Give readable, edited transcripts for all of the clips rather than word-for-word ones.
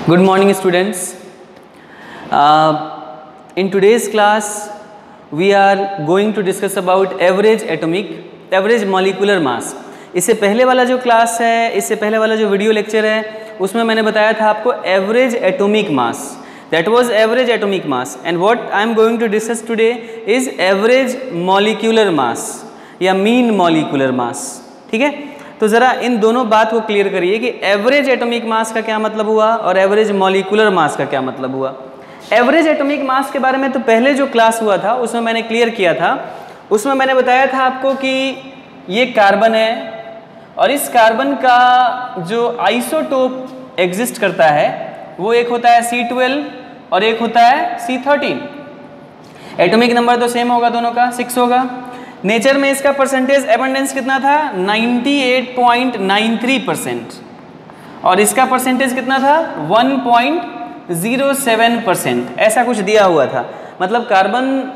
Good morning students. In today's class we are going to discuss about average molecular mass. इससे पहले वाला जो class है, इससे पहले वाला जो वीडियो लेक्चर है उसमें मैंने बताया था आपको average atomic mass. That was average atomic mass and what I am going to discuss today is average molecular mass या mean molecular mass. ठीक है, तो ज़रा इन दोनों बात को क्लियर करिए कि एवरेज एटॉमिक मास का क्या मतलब हुआ और एवरेज मॉलिक्यूलर मास का क्या मतलब हुआ. एवरेज एटॉमिक मास के बारे में तो पहले जो क्लास हुआ था उसमें मैंने क्लियर किया था. उसमें मैंने बताया था आपको कि ये कार्बन है और इस कार्बन का जो आइसोटोप एग्जिस्ट करता है वो एक होता है C12 और एक होता है C13. एटॉमिक नंबर तो सेम होगा दोनों का, 6 होगा. नेचर में इसका परसेंटेज एबंडेंस कितना था 98.93% और इसका परसेंटेज कितना था 1.07%. ऐसा कुछ दिया हुआ था. मतलब कार्बन,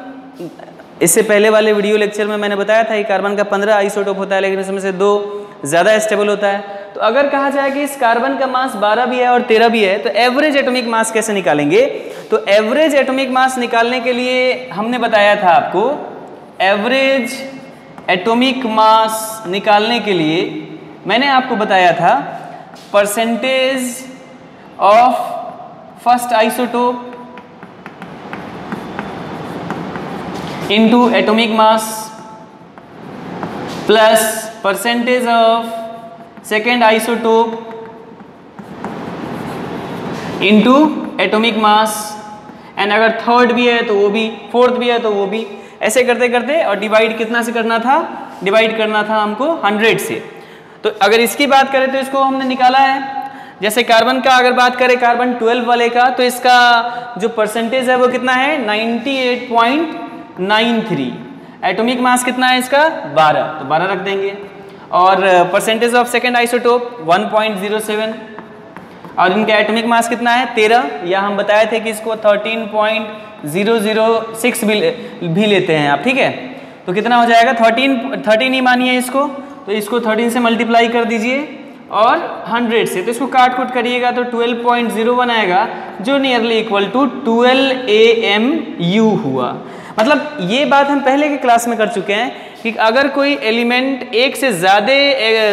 इससे पहले वाले वीडियो लेक्चर में मैंने बताया था कि कार्बन का 15 आइसोटोप होता है लेकिन इसमें से 2 ज़्यादा स्टेबल होता है. तो अगर कहा जाए कि इस कार्बन का मास 12 भी है और 13 भी है तो एवरेज एटॉमिक मास कैसे निकालेंगे. तो एवरेज एटॉमिक मास निकालने के लिए हमने बताया था आपको, एवरेज एटॉमिक मास निकालने के लिए मैंने आपको बताया था percentage of first isotope into atomic mass plus percentage of second isotope into atomic mass and अगर थर्ड भी है तो वो भी, फोर्थ भी है तो वो भी. ऐसे करते करते और डिवाइड कितना से करना था, डिवाइड करना था हमको 100 से. तो अगर इसकी बात करें तो इसको हमने निकाला है. जैसे कार्बन का अगर बात करें, कार्बन 12 वाले का, तो इसका जो परसेंटेज है वो कितना है 98.93. एटॉमिक मास कितना है इसका 12, तो 12 रख देंगे. और परसेंटेज ऑफ सेकेंड आइसोटोप 1.07 और इनका एटॉमिक मास कितना है 13, या हम बताए थे कि इसको 13.006 भी लेते हैं आप. ठीक है, तो कितना हो जाएगा 13 ही मानिए इसको, तो इसको 13 से मल्टीप्लाई कर दीजिए और 100 से, तो इसको काट कूट करिएगा तो 12.01 आएगा जो नियरली इक्वल टू 12 AMU हुआ. मतलब ये बात हम पहले के क्लास में कर चुके हैं कि अगर कोई एलिमेंट एक से ज़्यादा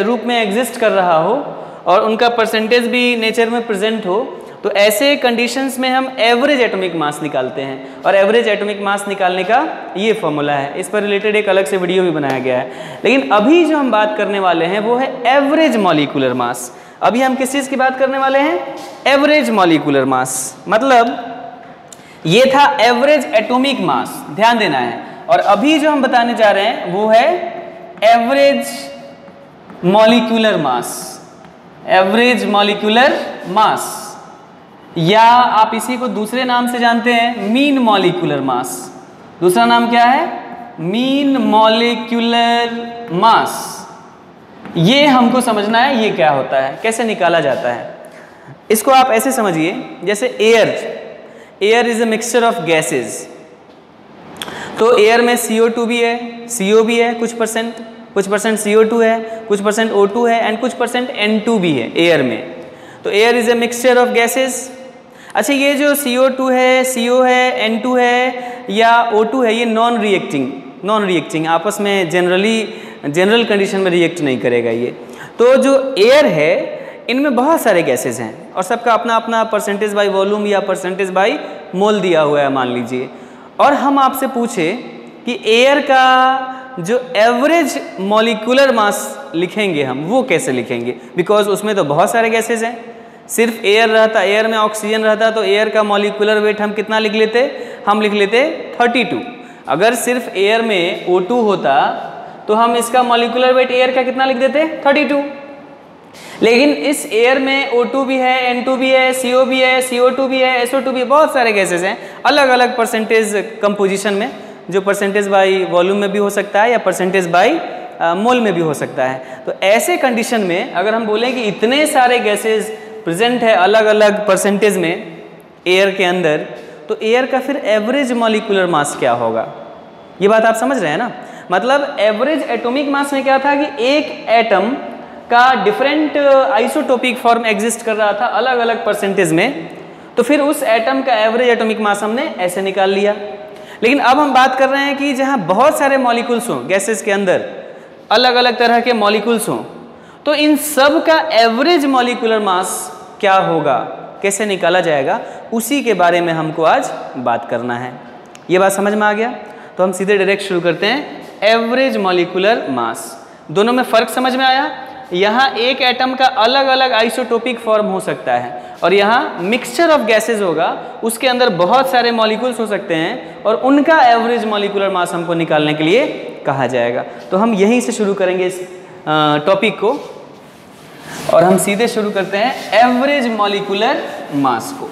रूप में एग्जिस्ट कर रहा हो और उनका परसेंटेज भी नेचर में प्रेजेंट हो तो ऐसे कंडीशंस में हम एवरेज एटॉमिक मास निकालते हैं. और एवरेज एटॉमिक मास निकालने का ये फॉर्मूला है. इस पर रिलेटेड एक अलग से वीडियो भी बनाया गया है. लेकिन अभी जो हम बात करने वाले हैं वो है एवरेज मॉलिक्यूलर मास. अभी हम किस चीज़ की बात करने वाले हैं, एवरेज मॉलिक्यूलर मास. मतलब ये था एवरेज एटॉमिक मास, ध्यान देना है. और अभी जो हम बताने जा रहे हैं वो है एवरेज मॉलिक्यूलर मास. एवरेज मॉलिक्यूलर मास, या आप इसी को दूसरे नाम से जानते हैं मीन मॉलिक्यूलर मास. दूसरा नाम क्या है, मीन मॉलिक्यूलर मास. ये हमको समझना है ये क्या होता है, कैसे निकाला जाता है. इसको आप ऐसे समझिए जैसे air is a mixture of gases. तो एयर में CO2 भी है, CO भी है कुछ परसेंट CO2 है, कुछ परसेंट O2 है एंड कुछ परसेंट N2 भी है एयर में. तो air is a mixture of gases. अच्छा, ये जो CO2 है, CO है, N2 है या O2 है, ये नॉन रिएक्टिंग आपस में जनरल कंडीशन में रिएक्ट नहीं करेगा ये. तो जो एयर है इनमें बहुत सारे गैसेस हैं और सबका अपना अपना परसेंटेज बाय वॉल्यूम या परसेंटेज बाय मोल दिया हुआ है मान लीजिए. और हम आपसे पूछे कि एयर का जो एवरेज मॉलिक्यूलर मास लिखेंगे हम वो कैसे लिखेंगे, बिकॉज उसमें तो बहुत सारे गैसेज हैं. सिर्फ एयर रहता, एयर में ऑक्सीजन रहता तो एयर का मॉलिक्यूलर वेट हम कितना लिख लेते, हम लिख लेते 32. अगर सिर्फ एयर में O2 होता तो हम इसका मॉलिक्यूलर वेट एयर का कितना लिख देते 32. लेकिन इस एयर में O2 भी है, N2 भी है, CO भी है, CO2 भी है, SO2 भी है, बहुत सारे गैसेज हैं अलग अलग परसेंटेज कंपोजिशन में, जो परसेंटेज बाय वॉल्यूम में भी हो सकता है या परसेंटेज बाय मोल में भी हो सकता है. तो ऐसे कंडीशन में अगर हम बोलें कि इतने सारे गैसेज प्रेजेंट है अलग अलग परसेंटेज में एयर के अंदर, तो एयर का फिर एवरेज मॉलिक्यूलर मास क्या होगा, ये बात आप समझ रहे हैं ना. मतलब एवरेज एटॉमिक मास में क्या था कि एक एटम का डिफरेंट आइसोटोपिक फॉर्म एग्जिस्ट कर रहा था अलग अलग परसेंटेज में, तो फिर उस एटम का एवरेज एटॉमिक मास हमने ऐसे निकाल लिया। लेकिन अब हम बात कर रहे हैं कि जहाँ बहुत सारे मॉलिक्यूल्स हों, गैसेस के अंदर अलग अलग तरह के मॉलिक्यूल्स हों, तो इन सब का एवरेज मॉलिक्यूलर मास क्या होगा, कैसे निकाला जाएगा, उसी के बारे में हमको आज बात करना है। ये बात समझ में आ गया? तो हम सीधे डायरेक्ट शुरू करते हैं। एवरेज मॉलिक्यूलर मास, दोनों में फ़र्क समझ में आया? यहाँ एक एटम का अलग अलग आइसोटोपिक फॉर्म हो सकता है और यहाँ मिक्सचर ऑफ गैसेज होगा, उसके अंदर बहुत सारे मॉलिक्यूल्स हो सकते हैं और उनका एवरेज मॉलिक्यूलर मास हमको निकालने के लिए कहा जाएगा। तो हम यहीं से शुरू करेंगे इस टॉपिक को और हम सीधे शुरू करते हैं एवरेज मॉलिक्यूलर मास को।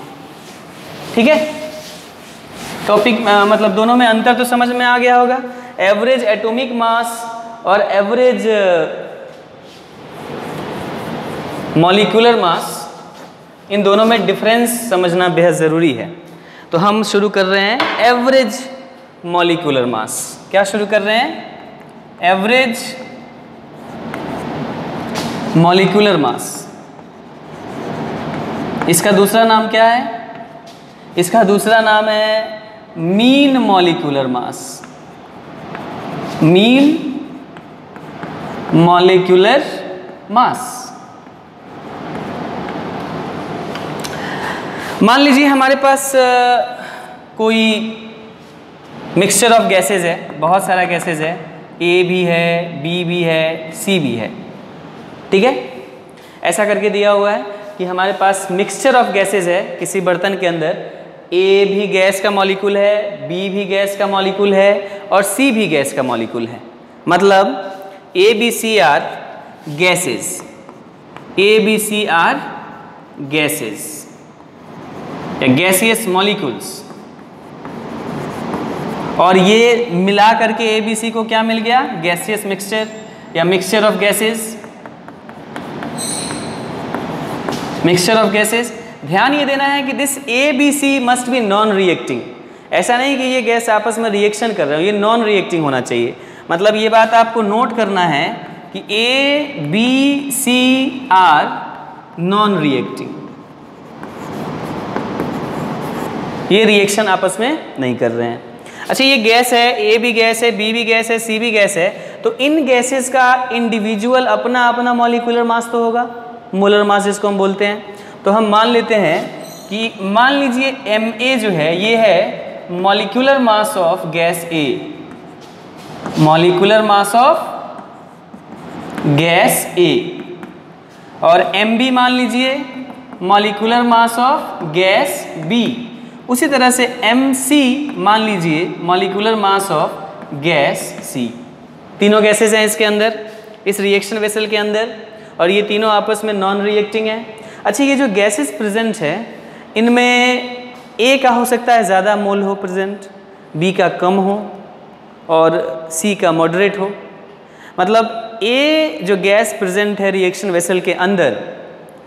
ठीक है, टॉपिक मतलब दोनों में अंतर तो समझ में आ गया होगा। एवरेज एटॉमिक मास और एवरेज मॉलिक्यूलर मास, इन दोनों में डिफरेंस समझना बेहद ज़रूरी है। तो हम शुरू कर रहे हैं एवरेज मॉलिक्यूलर मास। क्या शुरू कर रहे हैं? एवरेज मॉलिक्यूलर मास। इसका दूसरा नाम क्या है? इसका दूसरा नाम है mean molecular mass. Mean molecular मास। मान लीजिए हमारे पास कोई मिक्सचर ऑफ गैसेज है, बहुत सारा गैसेज है, ए भी है, बी भी है, सी भी है। ठीक है, ऐसा करके दिया हुआ है कि हमारे पास मिक्सचर ऑफ गैसेज है किसी बर्तन के अंदर। ए भी गैस का मॉलिक्यूल है, बी भी गैस का मॉलिक्यूल है और सी भी गैस का मॉलिक्यूल है। मतलब A B C are gases, A B C are gases या गैसियस मॉलिक्यूल्स, और ये मिला करके ए बी सी को क्या मिल गया? गैसियस मिक्सचर या mixture of gases. Mixture of gases. ध्यान ये देना है कि this A B C must be non reacting. ऐसा नहीं कि ये गैस आपस में रिएक्शन कर रहे हो, ये नॉन रिएक्टिंग होना चाहिए। मतलब ये बात आपको नोट करना है कि A B C are non reacting, ये रिएक्शन आपस में नहीं कर रहे हैं। अच्छा, ये गैस है, ए भी गैस है, बी भी गैस है, सी भी गैस है, तो इन गैसेस का इंडिविजुअल अपना अपना मॉलिक्यूलर मास तो होगा, मोलर मास जिसको हम बोलते हैं। तो हम मान लेते हैं कि मान लीजिए Ma जो है ये है molecular mass of gas A, molecular mass of gas A, और Mb मान लीजिए molecular mass of gas B। उसी तरह से Mc मान लीजिए molecular mass of gas C। तीनों गैसेज हैं इसके अंदर, इस रिएक्शन वेसल के अंदर, और ये तीनों आपस में नॉन रिएक्टिंग है। अच्छा, ये जो गैसेस प्रेजेंट है इनमें A का हो सकता है ज़्यादा मोल हो प्रेजेंट, B का कम हो और C का मॉडरेट हो। मतलब A जो गैस प्रेजेंट है रिएक्शन वेसल के अंदर,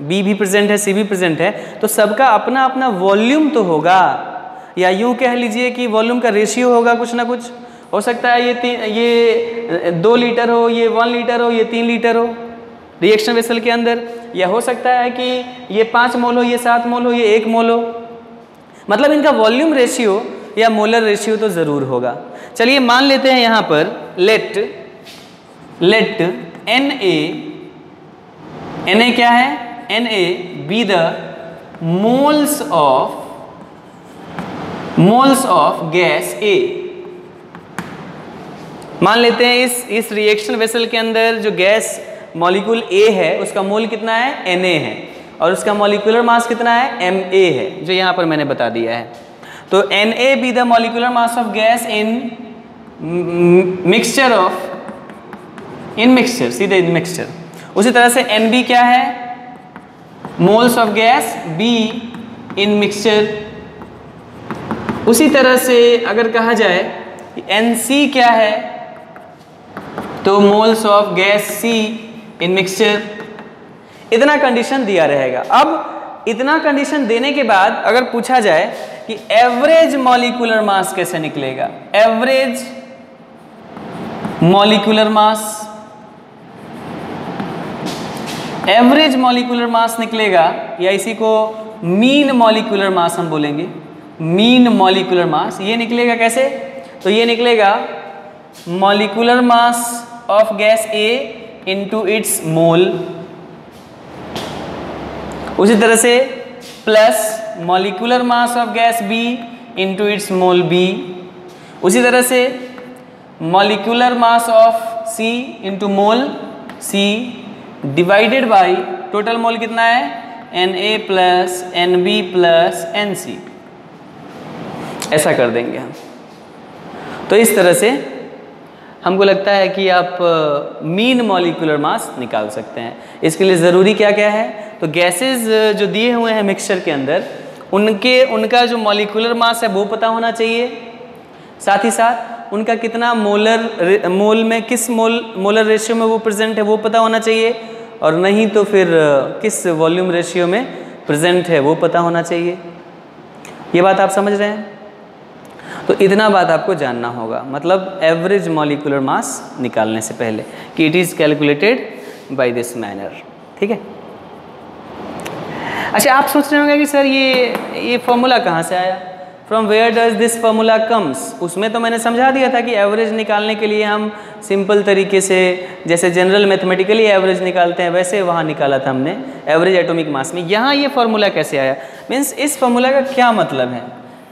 B भी प्रेजेंट है, C भी प्रेजेंट है, तो सबका अपना अपना वॉल्यूम तो होगा, या यूँ कह लीजिए कि वॉल्यूम का रेशियो होगा कुछ ना कुछ। हो सकता है ये 2 लीटर हो, ये 1 लीटर हो, ये 3 लीटर हो रिएक्शन वेसल के अंदर, या हो सकता है कि ये 5 मोल हो, ये 7 मोल हो, ये 1 मोल हो। मतलब इनका वॉल्यूम रेशियो या मोलर रेशियो तो ज़रूर होगा। चलिए मान लेते हैं यहाँ पर लेट Na क्या है? Na be the moles of gas A। मान लेते हैं इस रिएक्शन वेसल के अंदर जो गैस मॉलिक्यूल A है उसका मोल कितना है? Na है, और उसका मॉलिक्यूलर मास कितना है? Ma है, जो यहाँ पर मैंने बता दिया है। तो Na be the molecular mass of gas in mixture, सीधे इन मिक्सचर। उसी तरह से Nb क्या है? Moles of gas B in mixture. उसी तरह से अगर कहा जाए कि Nc क्या है, तो moles of gas C in mixture. इतना कंडीशन दिया रहेगा। अब इतना कंडीशन देने के बाद अगर पूछा जाए कि एवरेज मॉलिक्यूलर मास कैसे निकलेगा, एवरेज मॉलिक्यूलर मास, एवरेज मॉलिक्यूलर मास निकलेगा, या इसी को मीन मॉलिक्यूलर मास हम बोलेंगे, मीन मॉलिक्यूलर मास। ये निकलेगा कैसे? तो ये निकलेगा molecular mass of gas A into its मोल, उसी तरह से plus molecular mass of gas B into its mole B, उसी तरह से molecular mass of C into mole C divided by total mole कितना है, Na plus Nb plus Nc। ऐसा कर देंगे हम। तो इस तरह से हमको लगता है कि आप मीन मॉलिक्यूलर मास निकाल सकते हैं। इसके लिए ज़रूरी क्या क्या है? तो गैसेस जो दिए हुए हैं मिक्सचर के अंदर, उनका जो मॉलिक्यूलर मास है वो पता होना चाहिए, साथ ही साथ उनका कितना मोल में किस मोलर रेशियो में वो प्रेजेंट है वो पता होना चाहिए, और नहीं तो फिर किस वॉल्यूम रेशियो में प्रेजेंट है वो पता होना चाहिए। ये बात आप समझ रहे हैं? तो इतना बात आपको जानना होगा, मतलब एवरेज मॉलिक्यूलर मास निकालने से पहले, कि it is calculated by this manner. ठीक है। अच्छा, आप सोच रहे होंगे कि सर ये फॉर्मूला कहाँ से आया, from where does this formula comes. उसमें तो मैंने समझा दिया था कि एवरेज निकालने के लिए हम सिंपल तरीके से जैसे जनरल मैथमेटिकली एवरेज निकालते हैं वैसे वहाँ निकाला था हमने एवरेज एटॉमिक मास में। यहाँ ये फॉर्मूला कैसे आया, मीन्स इस फॉर्मूला का क्या मतलब है?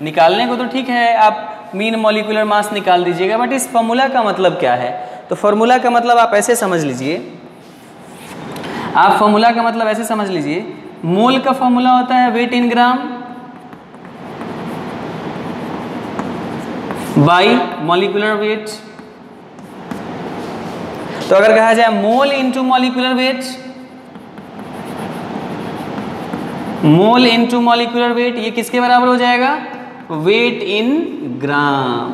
निकालने को तो ठीक है आप मीन मॉलिक्यूलर मास निकाल दीजिएगा, बट इस फॉर्मूला का मतलब क्या है? तो फॉर्मूला का मतलब आप ऐसे समझ लीजिए, आप फॉर्मूला का मतलब ऐसे समझ लीजिए, मोल का फॉर्मूला होता है weight in gram by molecular weight. तो अगर कहा जाए mole into molecular weight, mole into molecular weight, ये किसके बराबर हो जाएगा? Weight in gram.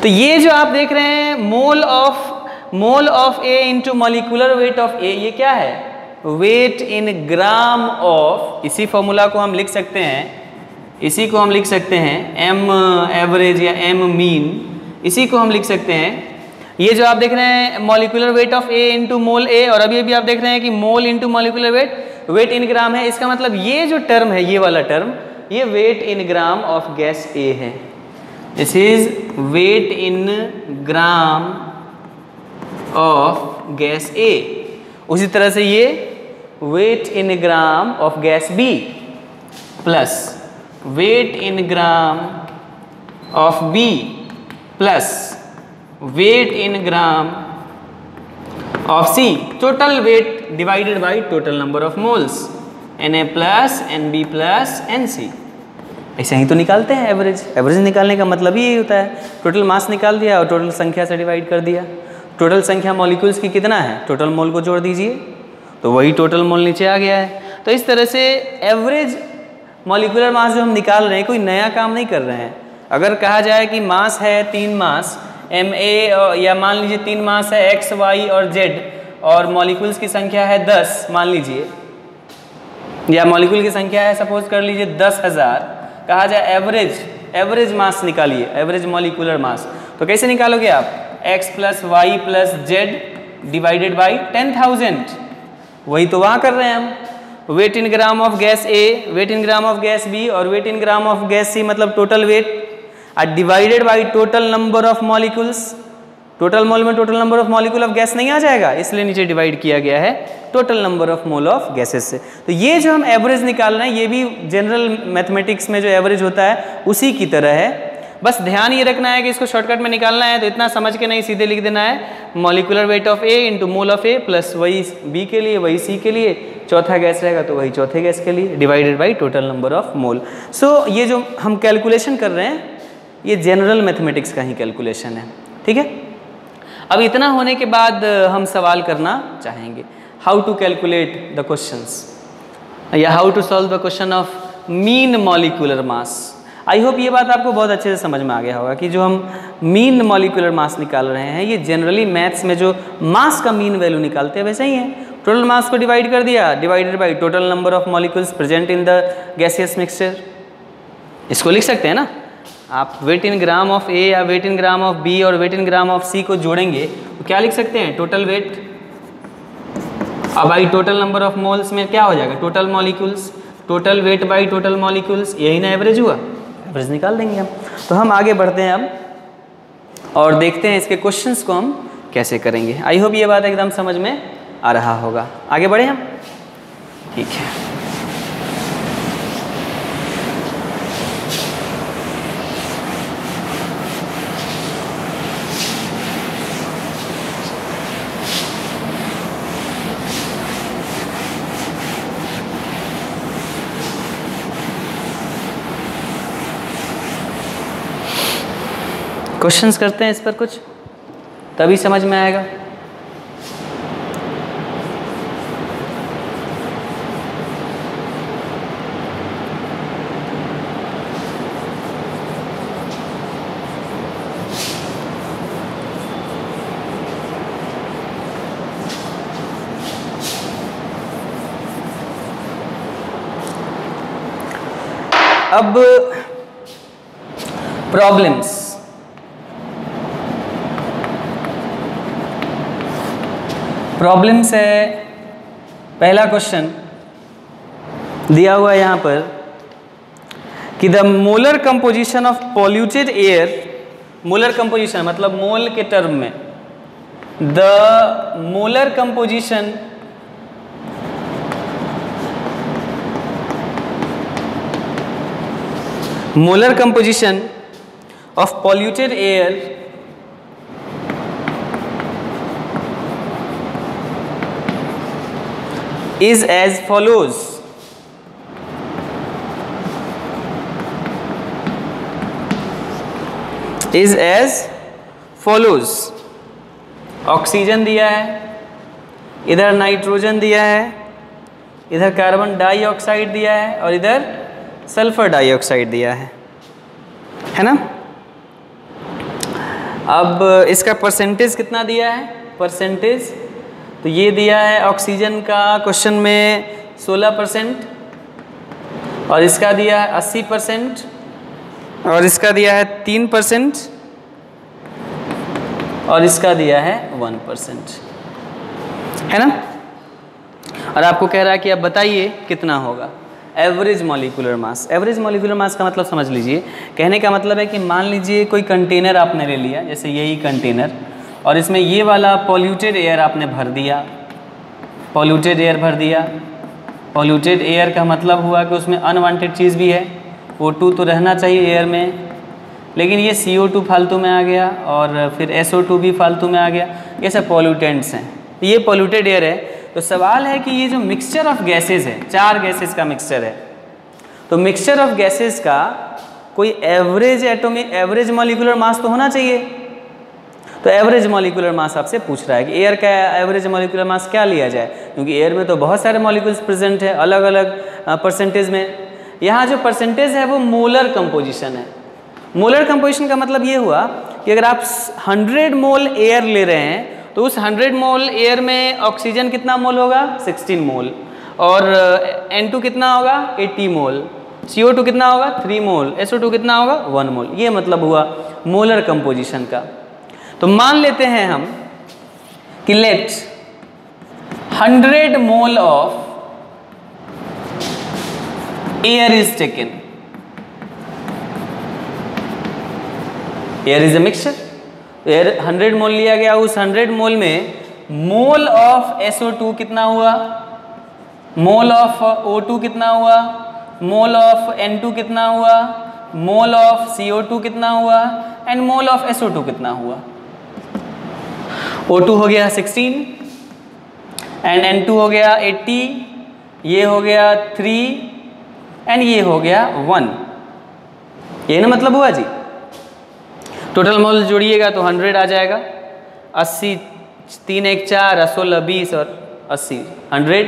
तो ये जो आप देख रहे हैं mole of A into molecular weight of A, ये क्या है? वेट इन ग्राम ऑफ, इसी फॉर्मूला को हम लिख सकते हैं, इसी को हम लिख सकते हैं एम एवरेज या एम मीन, इसी को हम लिख सकते हैं। ये जो आप देख रहे हैं molecular weight of A into mole A, और अभी आप देख रहे हैं कि mole into molecular weight in gram है। इसका मतलब ये जो टर्म है, ये वाला टर्म, ये weight in gram of gas A है। This is weight in gram of gas A. उसी तरह से ये weight in gram of gas B plus weight in gram of B plus weight in gram of C, total weight divided by total number of moles, Na plus Nb plus Nc। ऐसे ही तो निकालते हैं average. Average निकालने का मतलब ही होता है total mass निकाल दिया और टोटल संख्या से डिवाइड कर दिया। टोटल संख्या मॉलिक्यूल्स की कितना है, टोटल मोल को जोड़ दीजिए तो वही टोटल मोल नीचे आ गया है। तो इस तरह से एवरेज मॉलिक्यूलर मास जो हम निकाल रहे हैं कोई नया काम नहीं कर रहे हैं। अगर कहा जाए कि मास है 3 मास Ma, या मान लीजिए 3 मास है X, Y और Z, और मॉलिक्यूल्स की संख्या है 10 मान लीजिए, या मॉलिक्यूल की संख्या है सपोज कर लीजिए 10,000, कहा जाए एवरेज मास निकालिए, एवरेज मॉलिक्यूलर मास, तो कैसे निकालोगे आप? X plus Y plus Z divided by 10,000। वही तो वहाँ कर रहे हैं हम। Weight in gram of gas A, weight in gram of gas B और weight in gram of gas C, मतलब total weight divided by total number of molecules. Total mole में total number of molecule of gas नहीं आ जाएगा, इसलिए नीचे divide किया गया है total number of mole of gases से। तो ये जो हम एवरेज निकाल रहे हैं ये भी जनरल मैथमेटिक्स में जो एवरेज होता है उसी की तरह है। बस ध्यान ये रखना है कि इसको शॉर्टकट में निकालना है, तो इतना समझ के नहीं सीधे लिख देना है molecular weight of A into mole of A plus वही बी के लिए वही सी के लिए, चौथा गैस रहेगा तो वही चौथे गैस के लिए, divided by total number of mole. So ये जो हम कैलकुलेशन कर रहे हैं ये जनरल मैथमेटिक्स का ही कैलकुलेशन है। ठीक है, अब इतना होने के बाद हम सवाल करना चाहेंगे how to calculate the questions या how to solve the question of mean molecular mass. I hope ये बात आपको बहुत अच्छे से समझ में आ गया होगा कि जो हम मीन मॉलिक्यूलर मास निकाल रहे हैं ये जनरली मैथ्स में जो मास का मीन वैल्यू निकालते हैं वैसे ही है। टोटल मास को डिवाइड कर दिया, divided by total number of molecules present in the gaseous mixture. इसको लिख सकते हैं ना आप, wait in gram of A या weight in gram of B और weight in gram of C को जोड़ेंगे तो क्या लिख सकते हैं? टोटल वेट अब आई टोटल नंबर ऑफ मोल्स में क्या हो जाएगा, total molecules, total weight by total molecules, यही ना एवरेज हुआ, एवरेज निकाल देंगे हम। तो हम आगे बढ़ते हैं अब और देखते हैं इसके क्वेश्चंस को हम कैसे करेंगे। आई होप ये बात एकदम समझ में आ रहा होगा। आगे बढ़े हम, ठीक है। क्वेश्चंस करते हैं इस पर कुछ, तभी समझ में आएगा। अब प्रॉब्लम्स, प्रॉब्लम्स है। पहला क्वेश्चन दिया हुआ है यहाँ पर कि the molar composition of polluted air, molar composition मतलब मोल के टर्म में, the molar composition of polluted air is as follows. Is as follows. Oxygen दिया है, इधर नाइट्रोजन दिया है, इधर कार्बन डाइऑक्साइड दिया है और इधर सल्फर डाइऑक्साइड दिया है ना। अब इसका परसेंटेज कितना दिया है, परसेंटेज तो ये दिया है ऑक्सीजन का क्वेश्चन में 16% और इसका दिया है 80% और इसका दिया है 3% और इसका दिया है 1%, है ना। और आपको कह रहा है कि अब बताइए कितना होगा एवरेज मॉलिक्यूलर मास। एवरेज मॉलिक्यूलर मास का मतलब समझ लीजिए, कहने का मतलब है कि मान लीजिए कोई कंटेनर आपने ले लिया, जैसे यही कंटेनर, और इसमें ये वाला पॉल्यूटेड एयर आपने भर दिया, पॉल्यूटेड एयर भर दिया। पॉल्यूटेड एयर का मतलब हुआ कि उसमें अनवांटेड चीज़ भी है, O2 तो रहना चाहिए एयर में, लेकिन ये CO2 फालतू में आ गया और फिर SO2 भी फालतू में आ गया, ये सब पॉल्यूटेंट्स हैं, ये पॉल्यूटेड एयर है। तो सवाल है कि ये जो मिक्सचर ऑफ गैसेस है, 4 गैसेस का मिक्सचर है, तो मिक्सचर ऑफ गैसेस का कोई एवरेज एटॉमिक, एवरेज मॉलिक्यूलर मास तो होना चाहिए। तो एवरेज मॉलिक्यूलर मास आपसे पूछ रहा है कि एयर का एवरेज मॉलिक्यूलर मास क्या लिया जाए, क्योंकि एयर में तो बहुत सारे मॉलिक्यूल्स प्रेजेंट है अलग अलग परसेंटेज में। यहाँ जो परसेंटेज है वो मोलर कंपोजिशन है। मोलर कंपोजिशन का मतलब ये हुआ कि अगर आप 100 मोल एयर ले रहे हैं तो उस 100 मोल एयर में ऑक्सीजन कितना मोल होगा, 16 मोल, और N2 कितना होगा, 80 मोल, CO2 कितना होगा, 3 मोल, SO2 कितना होगा, 1 मोल। ये मतलब हुआ मोलर कंपोजिशन का। तो मान लेते हैं हम कि let 100 mole of air is taken, air is a mixture, air 100 mole लिया गया, उस 100 मोल में मोल ऑफ SO2 कितना हुआ, मोल ऑफ O2 कितना हुआ, मोल ऑफ N2 कितना हुआ, मोल ऑफ CO2 कितना हुआ एंड मोल ऑफ SO2 कितना हुआ। O2 हो गया 16 एंड N2 हो गया 80, ये हो गया 3 एंड ये हो गया 1। ये ना मतलब हुआ जी। टोटल मोल जोड़िएगा तो 100 आ जाएगा, 80, 3 1 4, 16 20 और 80 100।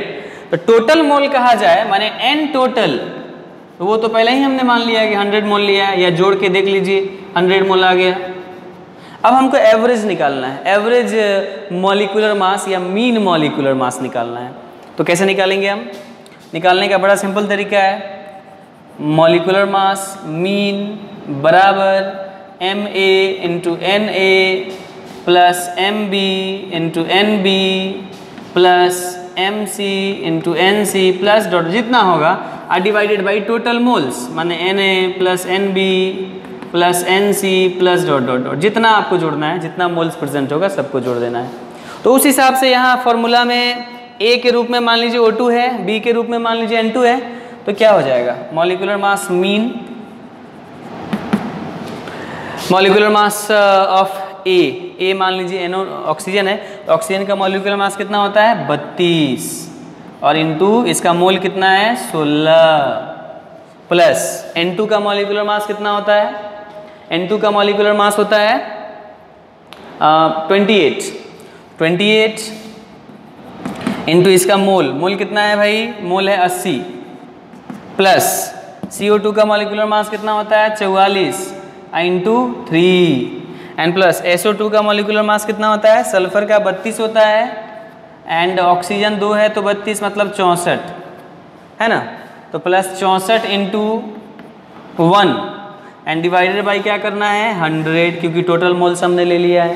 तो टोटल मोल कहा जाए माने N टोटल, तो वो तो पहले ही हमने मान लिया है कि 100 मोल लिया है, या जोड़ के देख लीजिए 100 मोल आ गया। अब हमको एवरेज निकालना है, एवरेज मॉलिक्यूलर मास या मीन मॉलिक्यूलर मास निकालना है। तो कैसे निकालेंगे हम, निकालने का बड़ा सिंपल तरीका है, मॉलिक्यूलर मास मीन बराबर MA into NA plus MB into NB plus mc into nc plus dot जितना होगा are divided by total moles, माने na plus nb plus nc plus dot dot dot, जितना आपको जोड़ना है, जितना मोल्स प्रेजेंट होगा सबको जोड़ देना है। तो उस हिसाब से यहाँ फॉर्मूला में A के रूप में मान लीजिए O2 है, B के रूप में मान लीजिए N2 है, तो क्या हो जाएगा molecular mass mean, molecular mass of A मान लीजिए NO ऑक्सीजन है, ऑक्सीजन का मॉलिक्यूलर मास कितना होता है 32 और इनटू इसका मोल कितना है 16 प्लस N2 का मॉलिक्यूलर मास कितना होता है, N2 का मॉलिक्यूलर मास होता है 28 इंटू इसका मोल कितना है भाई, मोल है 80 प्लस CO2 का मॉलिक्यूलर मास कितना होता है 44 इंटू 3 एंड प्लस SO2 का मॉलिक्यूलर मास कितना होता है, सल्फर का 32 होता है एंड ऑक्सीजन 2 है तो 32 मतलब 64 है ना, तो plus 64 into 1 and divided by क्या करना है 100, क्योंकि टोटल मोल्स हमने ले लिया है,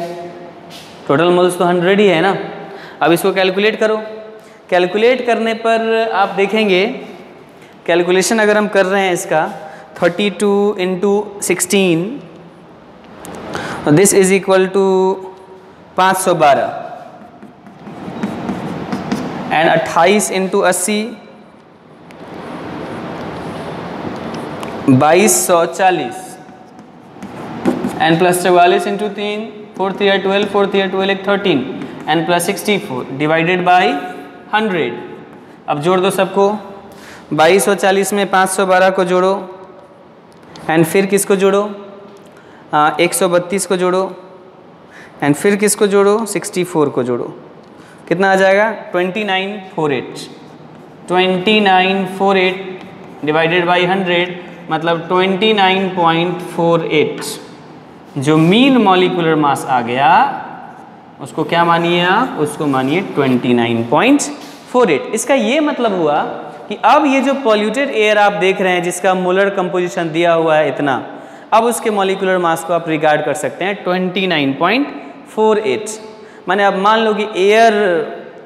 टोटल मोल्स तो 100 ही है ना। अब इसको कैलकुलेट करो, कैलकुलेट करने पर आप देखेंगे कैलकुलेशन अगर हम कर रहे हैं इसका 32 into 16 this is equal to 512 and 28 into 80 2240 and plus 44 into 3 4 3 12 4 3 12 13 and plus 64 divided by 100। अब जोड़ दो सबको, 2240 में 512 को जोड़ो एंड फिर किसको जोड़ो 132 को जोड़ो एंड फिर किसको जोड़ो 64 को जोड़ो, कितना आ जाएगा 2948 डिवाइडेड बाई 100 मतलब 29.48 जो मीन मॉलिक्यूलर मास आ गया उसको क्या मानिए आप, उसको मानिए 29.48। इसका ये मतलब हुआ कि अब ये जो पॉल्यूटेड एयर आप देख रहे हैं जिसका मोलर कंपोजिशन दिया हुआ है इतना, अब उसके मॉलिक्यूलर मास को आप रिगार्ड कर सकते हैं 29.48। माने अब मान लो कि एयर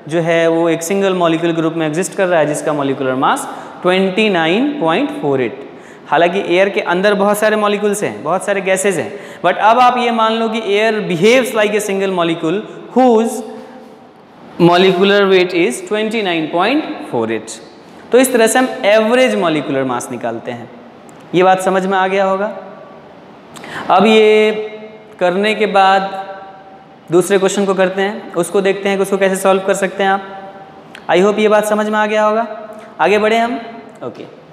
जो है वो एक सिंगल मॉलिक्यूल के रूप में एग्जिस्ट कर रहा है जिसका मॉलिक्यूलर मास 29.48। हालांकि एयर के अंदर बहुत सारे मॉलिक्यूल्स हैं, बहुत सारे गैसेज हैं, बट अब आप ये मान लो कि air behaves like a single molecule whose molecular weight is 29.48। तो इस तरह से हम एवरेज मॉलिक्यूलर मास निकालते हैं। ये बात समझ में आ गया होगा। अब ये करने के बाद दूसरे क्वेश्चन को करते हैं, उसको देखते हैं कि उसको कैसे सॉल्व कर सकते हैं आप। आई होप ये बात समझ में आ गया होगा। आगे बढ़े हम। ओके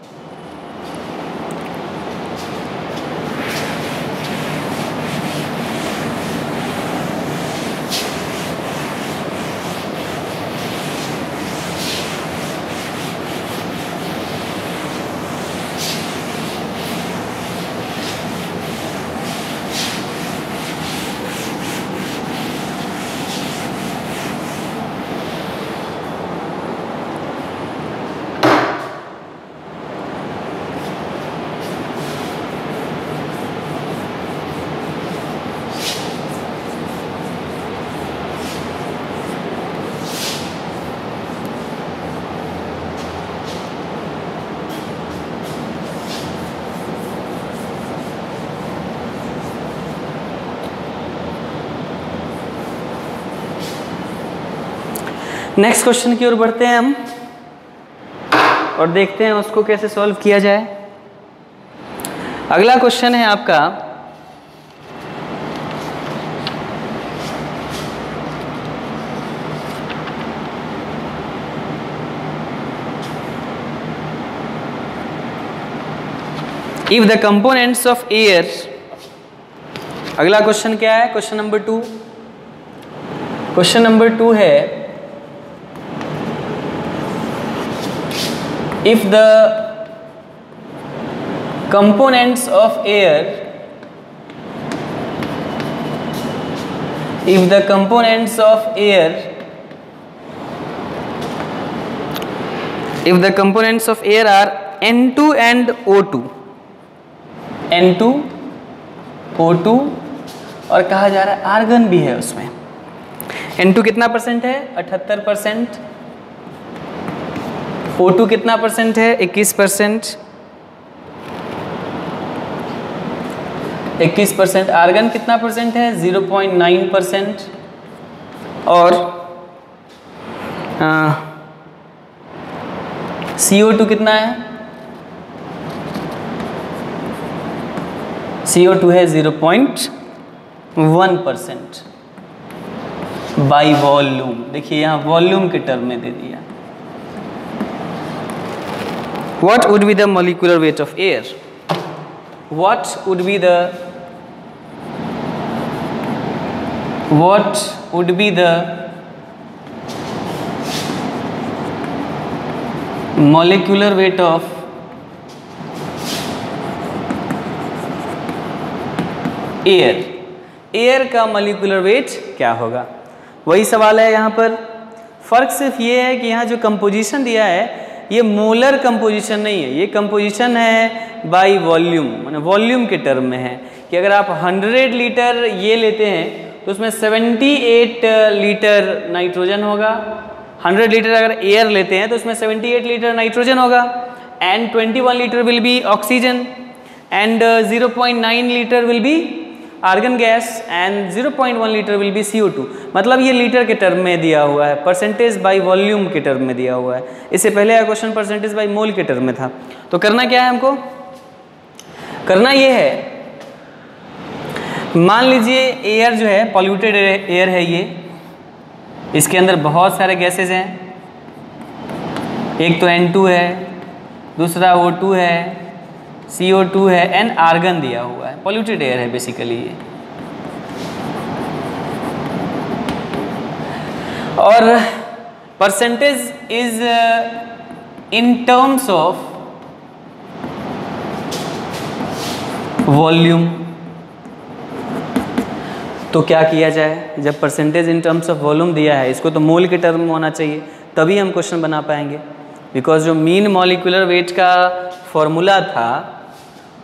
नेक्स्ट क्वेश्चन की ओर बढ़ते हैं हम और देखते हैं उसको कैसे सॉल्व किया जाए। अगला क्वेश्चन है आपका if the components of air. अगला क्वेश्चन क्या है, क्वेश्चन नंबर 2। क्वेश्चन नंबर 2 है if the components of air if the components of air are N2 and O2 N2 O2 और कहा जा रहा है आर्गन भी है उसमें। N2 कितना परसेंट है 78%, O2 कितना परसेंट है? 21%। 21%। आर्गन कितना परसेंट है? 0.9%। और CO2 कितना है? CO2 है 0.1% बाई वॉल्यूम। देखिए यहाँ वॉल्यूम के टर्म में दे दिया। What would be the molecular weight of air? What would be the molecular weight of air? Air का मॉलिक्यूलर वेट क्या होगा? वही सवाल है यहाँ पर। फर्क सिर्फ ये है कि यहाँ जो कंपोजिशन दिया है ये मोलर कंपोजिशन नहीं है, ये कंपोजिशन है बाय वॉल्यूम, माने वॉल्यूम के टर्म में है कि अगर आप 100 लीटर ये लेते हैं तो उसमें 78 लीटर नाइट्रोजन होगा। 100 लीटर अगर एयर लेते हैं तो उसमें 78 लीटर नाइट्रोजन होगा and 21 litre will be oxygen and 0.9 litre will be argon gas and 0.1 litre will be CO2। मतलब ये लीटर के टर्म में दिया हुआ है, परसेंटेज बाय वॉल्यूम के टर्म में दिया हुआ है। इससे पहले का क्वेश्चन परसेंटेज बाय मोल के टर्म में था। तो करना क्या है हमको? करना ये है, मान लीजिए एयर जो है पॉल्यूटेड एयर है, ये इसके अंदर बहुत सारे गैसेज हैं। एक तो N2 है, दूसरा O2 है, CO2 है एंड आर्गन दिया हुआ है। पॉल्यूटेड एयर है बेसिकली ये। और percentage is in terms of volume. तो क्या किया जाए? जब percentage in terms of volume दिया है, इसको तो मोल के टर्म में होना चाहिए, तभी हम क्वेश्चन बना पाएंगे। बिकॉज जो मीन मॉलिक्यूलर वेट का फॉर्मूला था,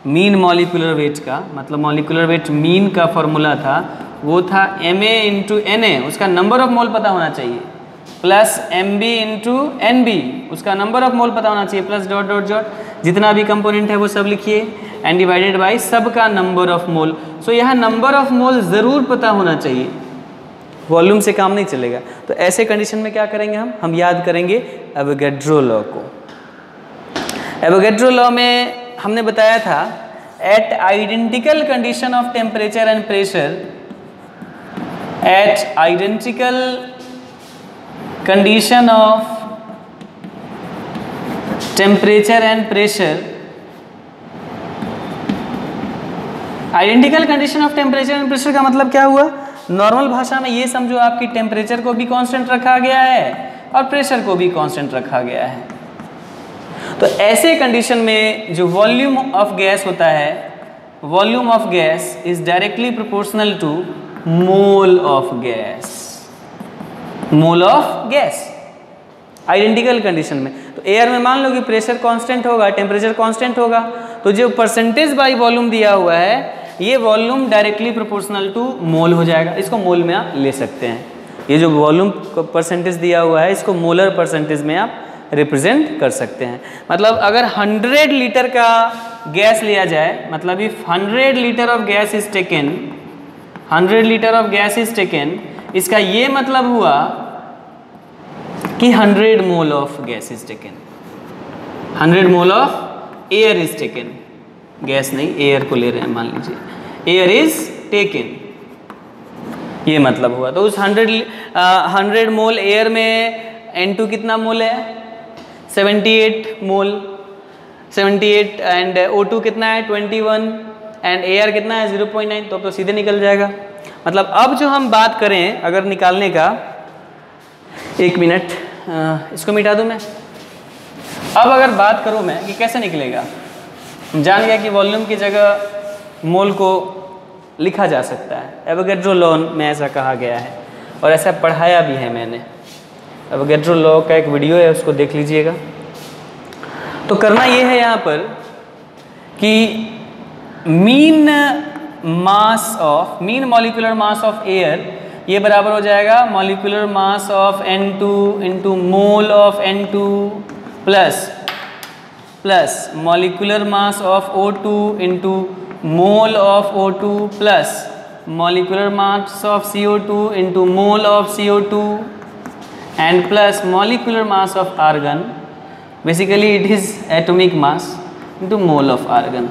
मीन मॉलिक्यूलर वेट का मतलब मॉलिक्यूलर वेट मीन का फॉर्मूला था, वो था Ma इंटू Na, उसका नंबर ऑफ मोल पता होना चाहिए, प्लस Mb इंटू Nb, उसका नंबर ऑफ मोल पता होना चाहिए, प्लस डॉट डॉट डॉट जितना भी कंपोनेंट है वो सब लिखिए एंड डिवाइडेड बाय सब का नंबर ऑफ मोल। सो यहाँ नंबर ऑफ मोल ज़रूर पता होना चाहिए, वॉल्यूम से काम नहीं चलेगा। तो ऐसे कंडीशन में क्या करेंगे हम याद करेंगे एवोगैड्रो लॉ को। एवोगैड्रो लॉ में हमने बताया था at identical condition of temperature and pressure, at identical condition of temperature and pressure, identical condition of temperature and pressure का मतलब क्या हुआ? नॉर्मल भाषा में ये समझो आपकी टेम्परेचर को भी कांस्टेंट रखा गया है और प्रेशर को भी कांस्टेंट रखा गया है। तो ऐसे कंडीशन में जो वॉल्यूम ऑफ गैस होता है, volume of gas is directly proportional to mole of gas, mole of gas identical condition में। तो एयर में मान लो कि प्रेशर कांस्टेंट होगा, टेम्परेचर कांस्टेंट होगा, तो जो परसेंटेज बाय वॉल्यूम दिया हुआ है ये वॉल्यूम डायरेक्टली प्रोपोर्शनल टू मोल हो जाएगा। इसको मोल में आप ले सकते हैं। ये जो वॉल्यूम परसेंटेज दिया हुआ है इसको मोलर परसेंटेज में आप रिप्रेजेंट कर सकते हैं। मतलब अगर 100 लीटर का गैस लिया जाए, मतलब if 100 litre of gas is taken, 100 litre of gas is taken, इसका ये मतलब हुआ कि 100 mole of gas is taken, 100 mole of air is taken. Gas नहीं, एयर को ले रहे हैं, मान लीजिए एयर इज टेकन, ये मतलब हुआ। तो उस 100 मोल एयर में N2 कितना मोल है? 78 मोल, 78 एंड O2 कितना है? 21 एंड एयर कितना है? 0.9। तो सीधे निकल जाएगा। मतलब अब जो हम बात करें अगर निकालने का, एक मिनट इसको मिटा दूं मैं। अब अगर बात करूं मैं कि कैसे निकलेगा, जान गया कि वॉल्यूम की जगह मोल को लिखा जा सकता है। एवोगैड्रो लॉ में ऐसा कहा गया है और ऐसा पढ़ाया भी है मैंने। एवोगैड्रो लॉ का एक वीडियो है, उसको देख लीजिएगा। तो करना ये है यहाँ पर कि mean molecular mass of air ये बराबर हो जाएगा molecular mass of N2 into mole of N2 plus molecular mass of O2 into mole of O2 plus molecular mass of CO2 into mole of CO2 and plus molecular mass of argon, basically it is atomic mass into mole of argon,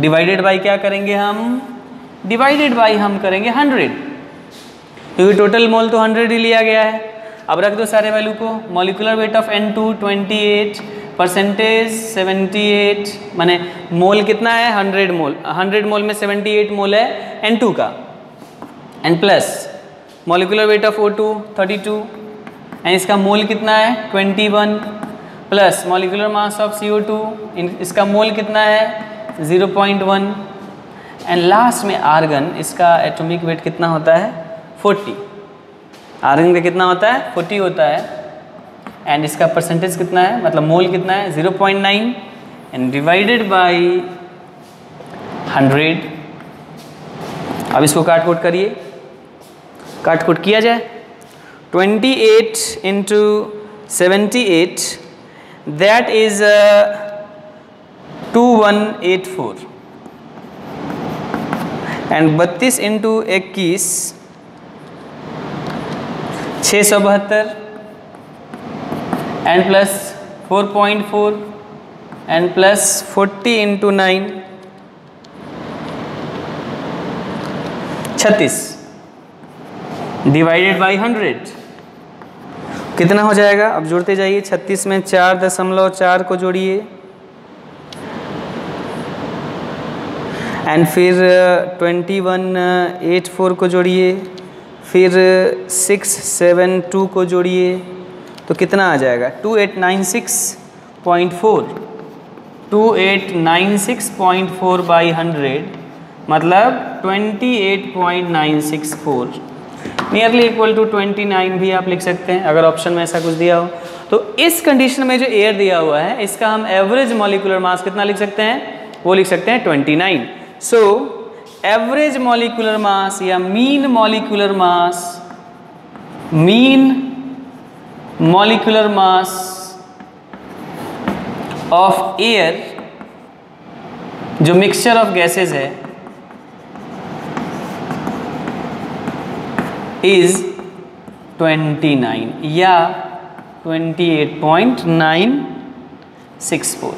divided by क्या करेंगे हम, divided by हम करेंगे 100, क्योंकि total mole तो 100 ही लिया गया है। अब रख दो सारे वैल्यू को, molecular weight of N2 28, percentage 78, माने मोल कितना है 100 मोल, 100 मोल में 78 मोल है N2 का, and plus molecular weight of O2 32 and इसका मोल कितना है 21, plus molecular mass of CO2 इसका मोल कितना है 0.1 एंड लास्ट में आर्गन, इसका एटॉमिक वेट कितना होता है 40, आर्गन का कितना होता है 40 होता है एंड इसका परसेंटेज कितना है, मतलब मोल कितना है 0.9 एंड डिवाइडेड बाई 100। अब इसको काट कूट करिए, काट कूट किया जाए, 28 into 78 that is 2184 and 32 into 21 672 and plus 4.4 and plus 40 into 9 36 divided by 100 कितना हो जाएगा। अब जोड़ते जाइए, 36 में 4.4 को जोड़िए एंड फिर 2184 को जोड़िए, फिर 672 को जोड़िए, तो कितना आ जाएगा 2896.4, 2896.4 बाई 100 मतलब 28.964, नियरली इक्वल टू 29 भी आप लिख सकते हैं अगर ऑप्शन में ऐसा कुछ दिया हो। तो इस कंडीशन में जो एयर दिया हुआ है इसका हम एवरेज मॉलिक्यूलर मास कितना लिख सकते हैं, वो लिख सकते हैं 29। सो एवरेज मॉलिक्यूलर मास या mean molecular mass, mean molecular mass of air जो मिक्सचर ऑफ गैसेज है इज 29 या 28.964।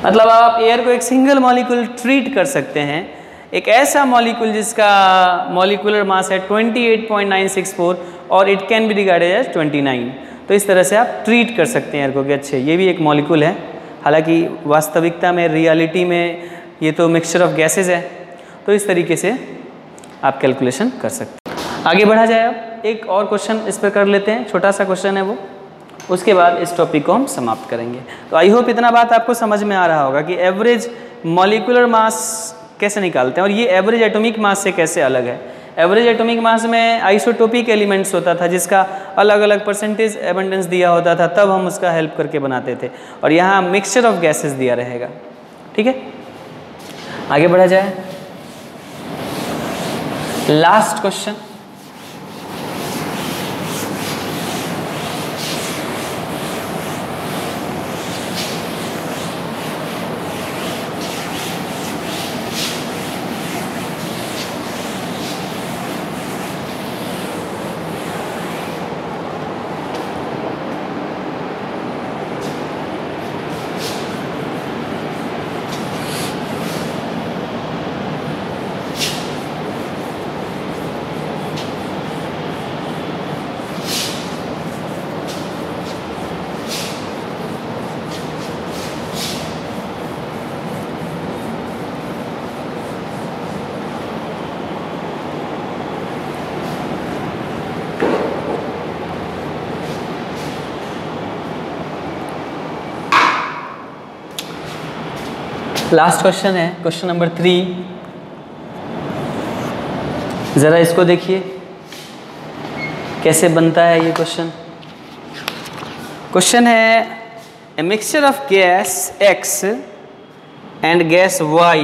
मतलब आप एयर को एक सिंगल मॉलिक्यूल ट्रीट कर सकते हैं, एक ऐसा मॉलिक्यूल जिसका मॉलिक्यूलर मास है 28.964 और it can be regarded as 29। तो इस तरह से आप ट्रीट कर सकते हैं एयर को कि अच्छे ये भी एक मॉलिक्यूल है, हालांकि वास्तविकता में रियलिटी में ये तो मिक्सचर ऑफ गैसेज है। तो इस तरीके से आप कैलकुलेशन कर सकते हैं। आगे बढ़ा जाए, अब एक और क्वेश्चन इस पर कर लेते हैं, छोटा सा क्वेश्चन है वो, उसके बाद इस टॉपिक को हम समाप्त करेंगे। तो आई होप इतना बात आपको समझ में आ रहा होगा कि एवरेज मॉलिक्यूलर मास कैसे निकालते हैं और ये एवरेज एटॉमिक मास से कैसे अलग है। एवरेज एटॉमिक मास में आइसोटोपिक एलिमेंट्स होता था जिसका अलग अलग परसेंटेज एबंडेंस दिया होता था, तब हम उसका हेल्प करके बनाते थे, और यहाँ मिक्सचर ऑफ गैसेस दिया रहेगा। ठीक है, आगे बढ़ा जाए, लास्ट क्वेश्चन। लास्ट क्वेश्चन है, क्वेश्चन नंबर 3। ज़रा इसको देखिए कैसे बनता है ये क्वेश्चन। क्वेश्चन है a mixture of gas X and gas Y,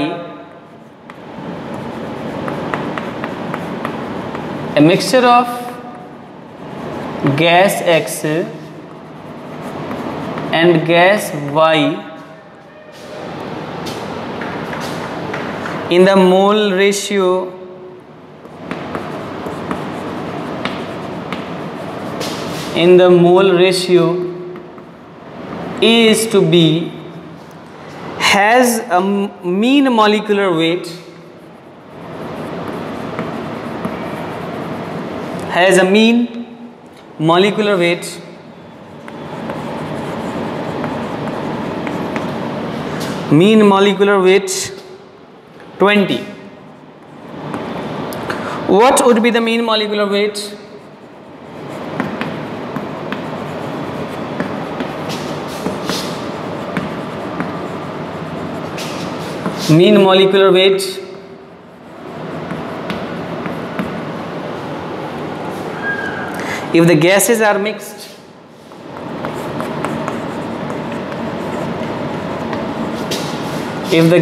a mixture of gas X and gas Y in the mole ratio A is to B has a mean molecular weight mean molecular weight 20. What would be the mean molecular weight? Mean molecular weight if the gases are mixed, in the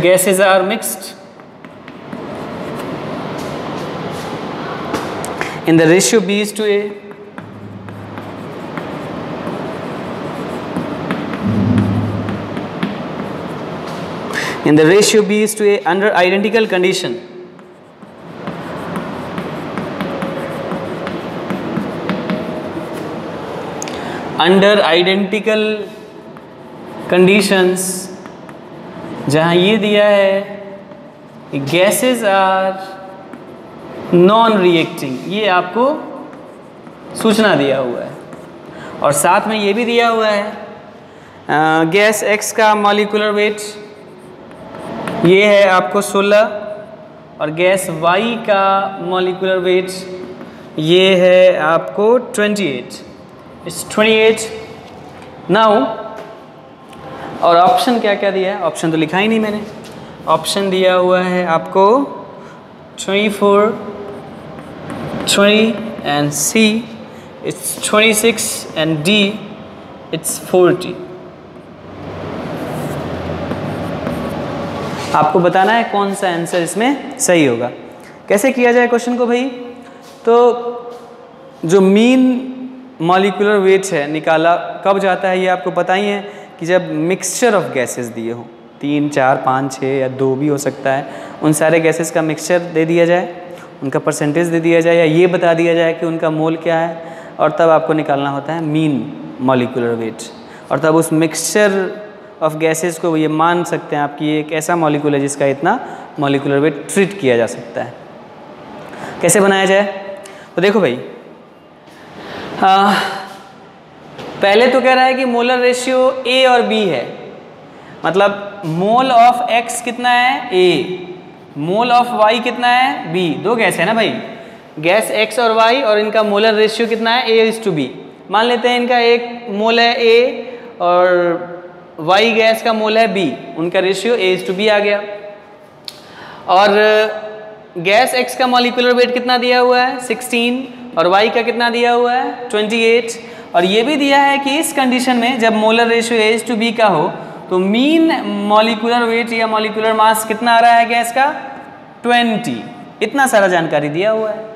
ratio B is to A, under identical condition, जहाँ ये दिया है gases are non reacting, ये आपको सूचना दिया हुआ है, और साथ में ये भी दिया हुआ है गैस X का मॉलिक्यूलर वेट ये है आपको 16 और गैस Y का मॉलिक्यूलर वेट ये है आपको 28. It's 28 now. और ऑप्शन क्या क्या दिया है? ऑप्शन तो लिखा ही नहीं मैंने. ऑप्शन दिया हुआ है आपको 24, 20 and C it's 26 and D it's 40. आपको बताना है कौन सा आंसर इसमें सही होगा. कैसे किया जाए क्वेश्चन को भाई? तो जो मीन मॉलिक्यूलर वेट है निकाला कब जाता है ये आपको पता ही है कि जब मिक्सचर ऑफ गैसेस दिए हो, 3, 4, 5, 6 या 2 भी हो सकता है, उन सारे गैसेस का मिक्सचर दे दिया जाए, उनका परसेंटेज दे दिया जाए या ये बता दिया जाए कि उनका मोल क्या है, और तब आपको निकालना होता है मीन मॉलिक्यूलर वेट. और तब उस मिक्सचर ऑफ गैसेस को ये मान सकते हैं आपकी एक ऐसा मॉलिक्यूल है जिसका इतना मॉलिक्यूलर वेट ट्रीट किया जा सकता है. कैसे बनाया जाए? तो देखो भाई, पहले तो कह रहा है कि मोलर रेशियो A और B है, मतलब मोल ऑफ X कितना है? A. मोल ऑफ Y कितना है? B. दो गैस है ना भाई, गैस X और Y, और इनका मोलर रेशियो कितना है? A:B. मान लेते हैं इनका एक मोल है A और Y गैस का मोल है B, उनका रेशियो A:B आ गया. और गैस X का मॉलिक्यूलर वेट कितना दिया हुआ है? 16, और Y का कितना दिया हुआ है? 28. और ये भी दिया है कि इस कंडीशन में जब मोलर रेशियो A:B का हो तो मीन मॉलिक्यूलर वेट या मॉलिक्यूलर मास कितना आ रहा है गैस का? 20. इतना सारा जानकारी दिया हुआ है.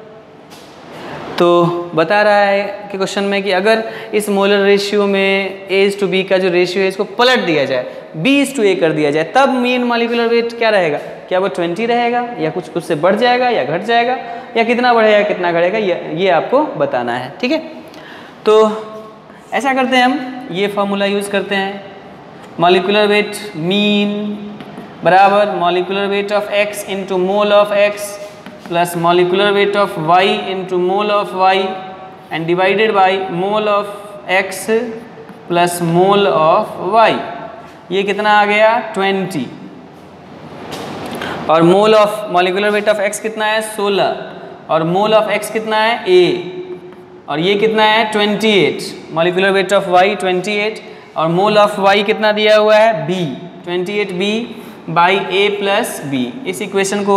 तो बता रहा है कि क्वेश्चन में कि अगर इस मोलर रेशियो में A:B का जो रेशियो है इसको पलट दिया जाए, B:A कर दिया जाए, तब मीन मॉलिक्यूलर वेट क्या रहेगा? क्या वो 20 रहेगा या कुछ उससे बढ़ जाएगा या घट जाएगा, या कितना बढ़ेगा कितना घटेगा, ये आपको बताना है. ठीक है, तो ऐसा करते हैं, हम ये फॉर्मूला यूज़ करते हैं. मॉलिक्यूलर वेट मीन बराबर molecular weight of X into mole of X plus molecular weight of Y into mole of Y and divided by mole of X plus mole of Y. ये कितना आ गया? 20. और mole of molecular weight of X कितना है? 16. और mole of X कितना है? A. और ये कितना है? 28. मॉलिक्यूलर वेट ऑफ Y 28, और मोल ऑफ Y कितना दिया हुआ है? B. 28B by A plus B. इस इक्वेशन को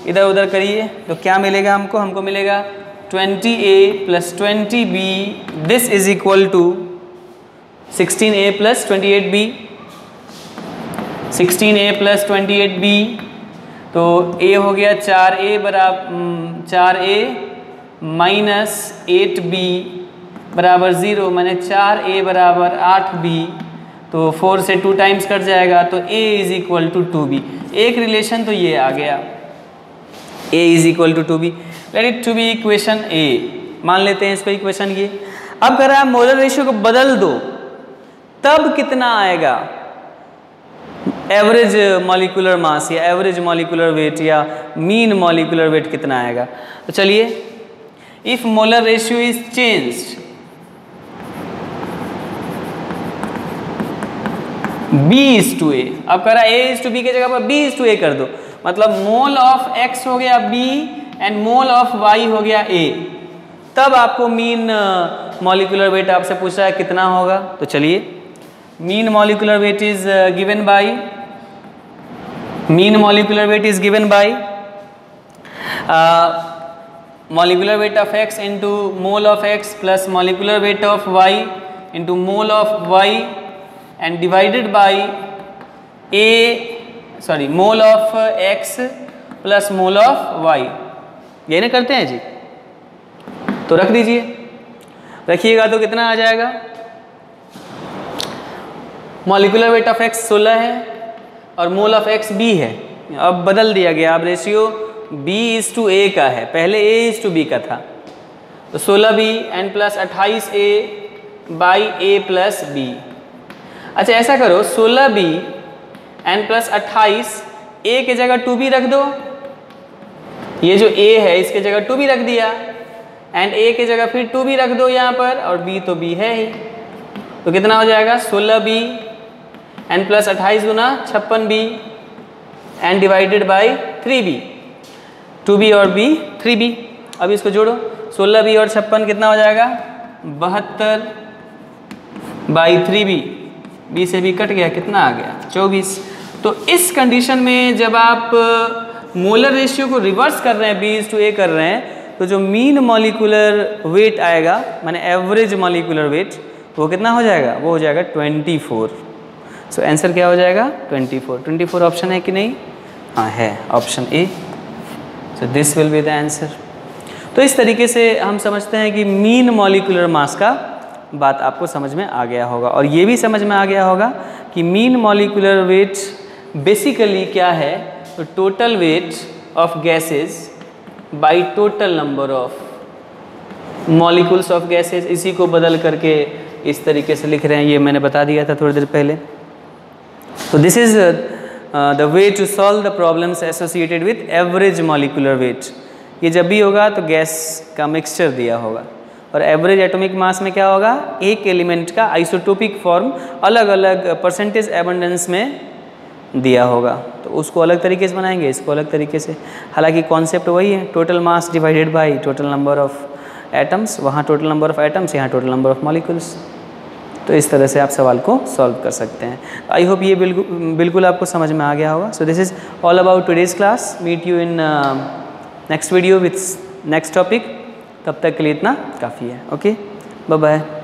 इधर उधर करिए तो क्या मिलेगा हमको? हमको मिलेगा 20A plus 20B. This is equal to 16A plus 28B. 16A plus 28B, तो A हो गया 4A बराबर 4A माइनस 8B बराबर 0, मैंने 4A बराबर 8B तो 4 से 2 टाइम्स कट जाएगा, तो A is equal to 2B। एक रिलेशन तो ये आ गया, A is equal to 2B। Let it to be equation A, मान लेते हैं इसको इक्वेशन ये। अब कह रहा है मोलर रेशियो को बदल दो, तब कितना आएगा एवरेज मॉलिक्यूलर मास या एवरेज मॉलिक्यूलर वेट या मीन मॉलिक्यूलर वेट कितना आएगा। तो चलिए, if molar ratio is changed B is to A, अब कह रहा है A इज टू B की जगह पर B इज टू A कर दो, मतलब मोल ऑफ X हो गया B and mole of Y हो गया A, तब आपको मीन मॉलिक्यूलर वेट आपसे पूछा है कितना होगा। तो चलिए, mean molecular weight is given by molecular weight of X into mole of X plus molecular weight of Y into mole of Y and divided by mole of X plus mole of Y, ये ना करते हैं जी। तो रख दीजिए, रखिएगा तो कितना आ जाएगा, मॉलिक्यूलर वेट ऑफ X 16 है और मोल ऑफ X B है। अब बदल दिया गया, अब ratio B is to A का है, पहले A इज टू B का था, तो 16B n plus 28A by A plus B। अच्छा ऐसा करो, 16B एन प्लस 28 A की जगह 2B रख दो, ये जो A है इसके जगह 2B रख दिया एंड A की जगह फिर 2B रख दो यहाँ पर, और B तो B है ही, तो कितना हो जाएगा 16B एन प्लस 28 गुना 56B and divided by 3B, 2B और B 3B। अब इसको जोड़ो, 16B और 56 कितना हो जाएगा 72 बाई 3B, B से B कट गया, कितना आ गया 24। तो इस कंडीशन में जब आप मोलर रेशियो को रिवर्स कर रहे हैं, B इज टू A कर रहे हैं, तो जो मीन मॉलिक्यूलर वेट आएगा माने एवरेज मॉलिक्यूलर वेट, वो कितना हो जाएगा, वो हो जाएगा 24। सो आंसर क्या हो जाएगा 24 ऑप्शन है कि नहीं, हाँ है, option A. So this will be the answer. तो इस तरीके से हम समझते हैं कि मीन मॉलिक्यूलर मास का बात आपको समझ में आ गया होगा, और ये भी समझ में आ गया होगा कि मीन मॉलिक्यूलर वेट बेसिकली क्या है, तो total weight of gases by total number of molecules of gases. इसी को बदल करके इस तरीके से लिख रहे हैं, ये मैंने बता दिया था थोड़ी देर पहले। तो this is the way to solve the problems associated with average molecular weight. ये जब भी होगा तो गैस का मिक्सचर दिया होगा, और एवरेज एटॉमिक मास में क्या होगा, एक एलिमेंट का आइसोटोपिक फॉर्म अलग अलग परसेंटेज एबंडेंस में दिया होगा, तो उसको अलग तरीके से बनाएंगे, इसको अलग तरीके से। हालांकि कॉन्सेप्ट वही है, total mass divided by total number of atoms, वहाँ टोटल नंबर ऑफ एटम्स, यहाँ टोटल नंबर ऑफ मॉलिक्यूल्स। तो इस तरह से आप सवाल को सॉल्व कर सकते हैं। आई होप ये बिल्कुल आपको समझ में आ गया होगा। So this is all about today's class. Meet you in next video with next topic. तब तक के लिए इतना काफ़ी है। Okay, bye bye.